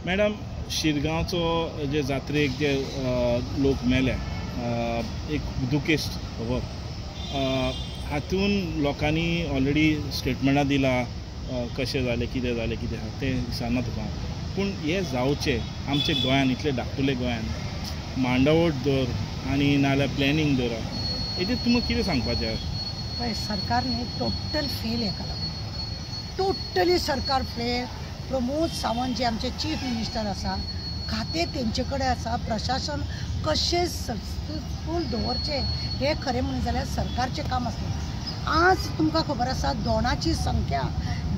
Madam, शिरगांवचो जे जात्रेक जे लोक मेल्या, एक दुखेस्त खबर, हातून लोकांनी ऑलरेडी स्टेटमेंटां दिला कशें जालें कितें जालें कितें आहा तें दिसना तुका, पूण हें जावचें आमच्या गोंयान, इतले धाकटुले गोंयान मांडावळ दर आनी नाल्यार प्लॅनिंग दर, हेजेर तुमकां कितें सांगपाचें? पळय, सरकार न्ही टोटल फेल हेका लागून, टोटली सरकार फेल. प्रमोद सावंत जे आमचे चीफ मिनिस्टर आसा, खातें तेंचे कडेन आसा, प्रशासन कशें सक्सेसफूल दवरचें हें खरें म्हणून जाल्यार सरकारचें काम आसलें. आज तुमकां खबर आसा दोणाची संख्या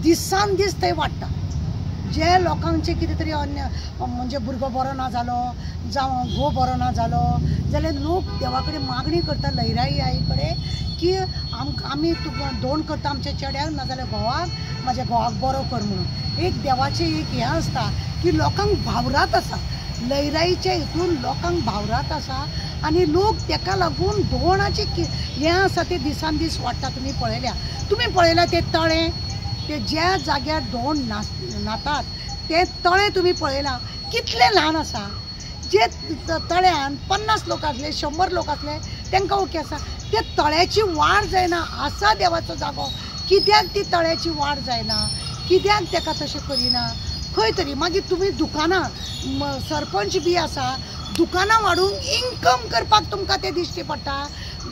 दिसान दीस थंय वाडटा. जे लोकांचे कितें तरी अन्य म्हणजे भुरगो बरो ना जालो जावं घोव बरो ना जालो जाल्यार लोक देवा कडेन मागणी करता लयराई आई कडेन की आमी तुका दोण करता आमच्या चेड्याक नाजाल्यार घोवाक, म्हाज्या घोवाक बरो कर म्हणून. एक देवाचें एक हें आसता की लोकांक भावरात आसा, लयराईच्या हितून लोकांक भावरात आसा आनी लोक तेका लागून दोणाचें हें आसा तें दिसान दीस वाडटा. तुमी पळयल्या ते तळे, ते ज्या जाग्यार दोण नातात ते तळे तुमी पळयला कितले ल्हान आसा. जे तळ्यान 50 लोक आसले 100 लोक आसले तांकां ओके आसा. ते तळ्याची वाड जायना आसा देवाचो जागो, कित्याक ती तळ्याची वाड जायना, कित्याक ताका तशें करिना खंय तरी. मागीर तुमी दुकानां, सरपंच बी आसा, दुकानां वाडूंक इन्कम करपाक तुमकां ते दिश्टी पडटा.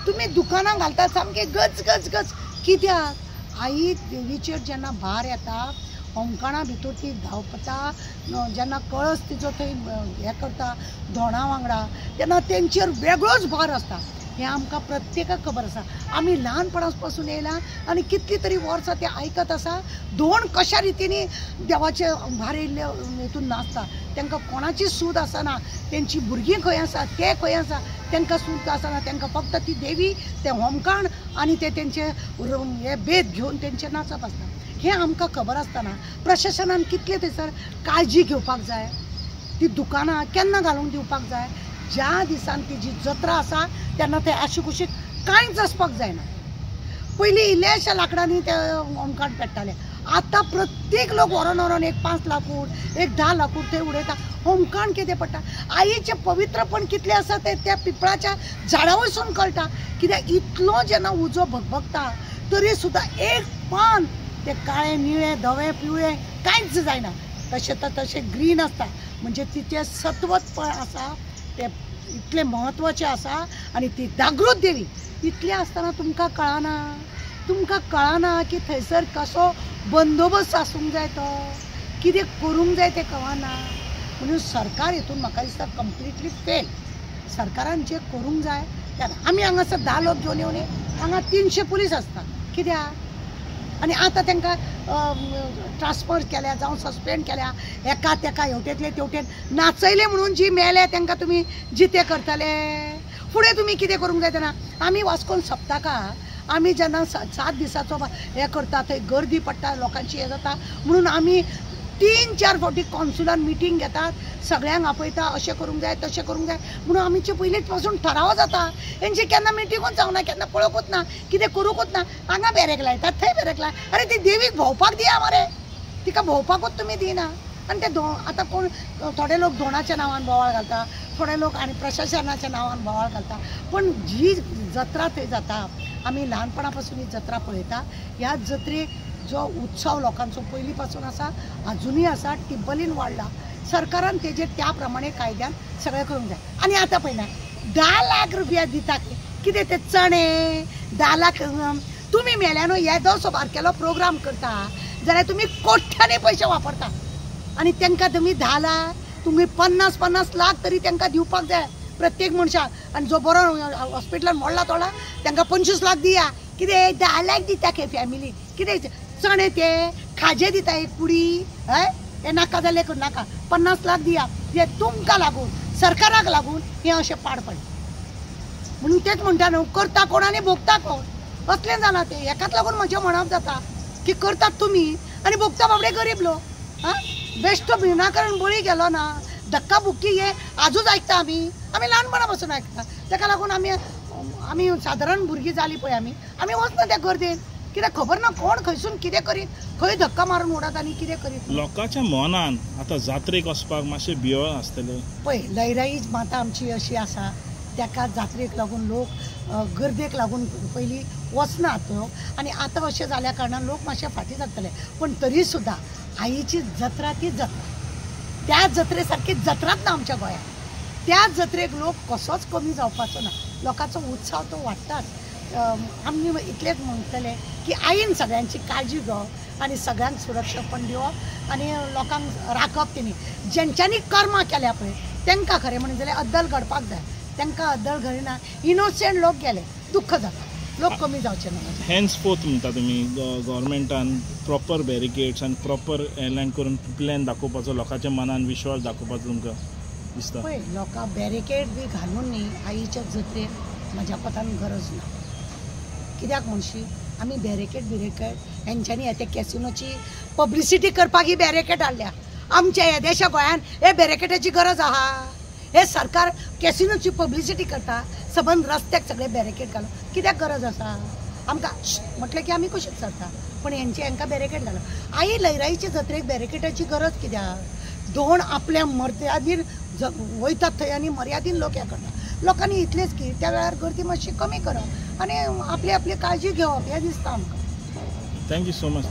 तुमी दुकानां घालता सामके गच गच गच, कित्याक? आई देवीचेर जेन्ना भार येता, होमकाणा भितर ती धांवता, जेन्ना कळस तिजो थंय हें करता दोणा वांगडा, तेन्ना तेंचेर वेगळोच भार आसता. हें आमकां प्रत्येकाक खबर आसा. आमी ल्हानपणा पासून येयला आनी कितली तरी वर्सां ते आयकत आसा दोण कशा रितीनी देवाचे भार येयल्ले हितून नाचता. तांकां कोणाची सूद आसना, तेंची भुरगीं खंय आसा ते खंय आसा तांकां सूद आसना. तांकां फक्त ती देवी, तें होमकाण आनी ते तेंचे हे बेत घेवन तेंचे नाचप आसता. हें आमकां खबर आसतना प्रशासनान कितले थंयसर काळजी घेवपाक जाय. ती दुकानां केन्ना घालून दिवपाक जाय. ज्या दिसान तिजी जत्रा आसा तेन्ना ते आशी कुशीक कांयच आसपाक जायना. पयलीं इल्ल्याशा लांकडांनी ते होमकाण पेट्टाले, आतां प्रत्येक लोक व्हरोन व्हरोन एक 5 लाकूड एक 10 लाकूड थंय उडयता. होमकाण कितें पडटा, आईचें पवित्रपण कितलें आसा तें त्या पिंपळाच्या झाडा वयसून कळटा. कित्याक इतलो जेन्ना उजो भगभगता तरी सुद्दां एक पान ते काळे निळे धवे पिवळे कांयच जायना. तशें ग्रीन आसता, म्हणजे तिचें सत्वतपण आसा ते इतलें म्हत्वाचें आसा. आनी ती जागृत देवी इतलें आसतना तुमकां कळना की थंयसर कसो बंदोबस्त आसूंक जाय, तो कितें करूंक जाय तें कळना. म्हणून सरकार हितून म्हाका दिसता कंप्लिटली फेल. सरकारान जें करूंक जाय तें आमी हांगासर 10 लोक घेवन येवनी, हांगा 300 पुलीस आसता. कित्याक? आनी आतां तांकां ट्रान्सफर केल्या जावं सस्पेंड केल्या, एका तेका हेवटेंतले तेवटेन नाचयले म्हणून जी मेले तांकां तुमी जिते करतले. फुडें तुमी कितें करूंक जाय तेन्ना आमी वास्कोन सप्तकाक आमी जेन्ना 7 दिसाचो हें करता थंय गर्दी पडटा, लोकांची हें जाता म्हणून आमी 3-4 फावटी कॉन्सुलान मिटींग घेतात, सगळ्यांक आपयता अशें करूंक जाय तशें करूंक जाय म्हणून आमचे पयलींच पासून ठराव जाता. हेंची केन्ना मिटींगूच जावना, केन्ना पळोवंकूच ना, कितें करूंकूच ना. हांगा बेरेक लायतात थंय बेरेक लाय. अरे ती देवीक भोंवपाक दिया मरे, तिका भोंवपाकूच तुमी दिना. आनी ते आतां कोण थोडे लोक दोणाच्या नांवान बोवाळ घालता, थोडे लोक आनी प्रशासनाच्या नांवान बोवाळ घालता. पण जी जत्रा थंय जाता, आमी ल्हानपणा पासून ही जत्रा पळयता. ह्या जत्रेक जो उत्सव लोकांचो पयलीं पासून आसा, अजुनूय आसा, टिब्बलीन वाडला. सरकारान तेजेर त्या प्रमाणे कायद्यान सगळें करूंक जाय. आनी आतां पळयना 10 लाख रुपया दिता, कितें ते चणे 10 लाख. तुमी मेल्यानू येदोसो बारकेलो प्रोग्राम करता जाल्यार तुमी कोट्यांनी पयशे वापरता आनी तांकां तुमी 10 लाख, तुमी 50 लाख तरी तांकां दिवपाक जाय प्रत्येक मनशाक. आनी जो बरो हॉस्पिटलान मोडला तोडला तांकां 25 लाख दिया. कितें 10 लाख दिता के फॅमिली? कितें चणे ते खाजे दिता एक कुडी, हय हें नाका जालें नाका. 50 लाख दिया. हे तुमकां लागून, सरकाराक लागून हें अशें पाड पडलें. म्हणून तेच म्हणटा न्हू, करता कोण आनी भोगता कोण, असलें जालां तें. हेकाच लागून म्हजें म्हणप जाता की करतात तुमी आनी भोगता बाबडे गरीब लोक. बेश्टो विनाकारण बळी गेलो ना, धक्का बुक्की हे आजूच आयकता आमी ल्हानपणा पासून आयकता. ताका लागून आमी सादारण भुरगीं जालीं पळय आमी वचना त्या गर्देन. कित्याक खबर ना कोण खंयसून कितें करीत, खंय धक्का मारून उडत आनी कितें करीत. लोकांच्या मनान आतां जात्रेक वचपाक मातशें भिवळ आसतलें. पळय लयराई माता आमची अशी आसा, ताका जात्रेक लागून लोक गर्देक लागून पयलीं वचनात आनी आतां अशें जाल्या कारणान लोक मातशे फाटीं जातले. पण तरी सुद्दां आईची जत्रा ती जत्रा, त्या जत्रे सारकी जत्राच ना आमच्या गोंयांत. त्या जत्रेक लोक कसोच कमी जावपाचो ना. लोकांचो उत्सव तो वाडटाच. आमी इतलेंच म्हणटले की आईन सगळ्यांची काळजी घेवप आनी सगळ्यांक सुरक्षा पण दिवप आनी लोकांक राखप. तेणी जेंच्यांनी कर्मां केल्या पळय तांकां खरें म्हणून जाल्यार अद्दल घडपाक जाय. तांकां अद्दल घडिना, इनोसेंट लोक गेले, दुख्ख जाता. लोक कमी जावचे ना. हेन्सफोर्थ म्हणटा तुमी गव्हर्मेंटान प्रॉपर बॅरिकेड्स आनी प्रॉपर एअरलायन करून प्लॅन दाखोवपाचो, लोकांच्या मनान विश्वास दाखोवपाचो तुमकां दिसता? पळय लोकां बॅरिकेड बी घालून न्ही आईच्या जत्रेक म्हज्या कोतान गरज ना. कित्याक म्हणशी आमी बॅरिकेड हेंच्यांनी हे कॅसिनोची पब्लिसिटी करपाक ही बॅरिकेड हाडल्या. आमच्या ह्या देशा गोंयान हे बॅरिकेडाची गरज आहा? हे सरकार कॅसिनोची पब्लिसिटी करता, सबंद रस्त्याक सगळे बॅरिकेड घालून कित्याक गरज आसा? आमकां म्हटलें की आमी कशीच चलता, पण हांकां बॅरिकेड घालून. आई लयराईच्या जत्रेक बॅरिकेडाची गरज कित्याक? दोन आपल्या मर्यादीन वयतात थंय आनी मर्यादीन लोक हें करता. लोकांनी इतलेंच की त्या वेळार गर्दी मातशी कमी करप आनी आपली काळजी घेवप हें दिसता आमकां. Thank you so much.